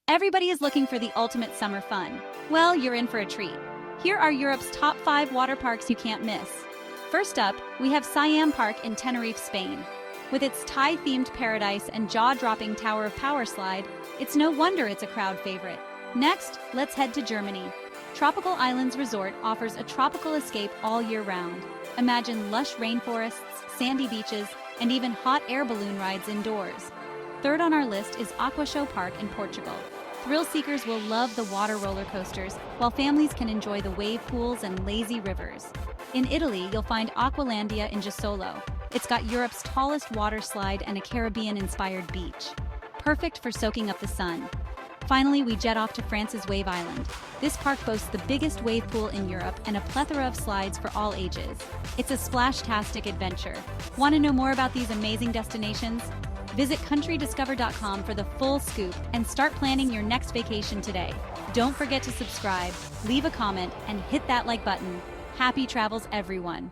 Everybody is looking for the ultimate summer fun. Well, you're in for a treat. Here are Europe's top 5 water parks you can't miss. First up, we have Siam Park in Tenerife, Spain. With its Thai-themed paradise and jaw-dropping Tower of Power slide, it's no wonder it's a crowd favorite. Next, let's head to Germany. Tropical Islands Resort offers a tropical escape all year round. Imagine lush rainforests, sandy beaches, and even hot air balloon rides indoors. Third on our list is Aquashow Park in Portugal. Thrill seekers will love the water roller coasters, while families can enjoy the wave pools and lazy rivers. In Italy, you'll find Aqualandia in Jesolo. It's got Europe's tallest water slide and a Caribbean-inspired beach. Perfect for soaking up the sun. Finally, we jet off to France's Wave Island. This park boasts the biggest wave pool in Europe and a plethora of slides for all ages. It's a splash-tastic adventure. Want to know more about these amazing destinations? Visit countrydiscover.com for the full scoop and start planning your next vacation today. Don't forget to subscribe, leave a comment, and hit that like button. Happy travels, everyone!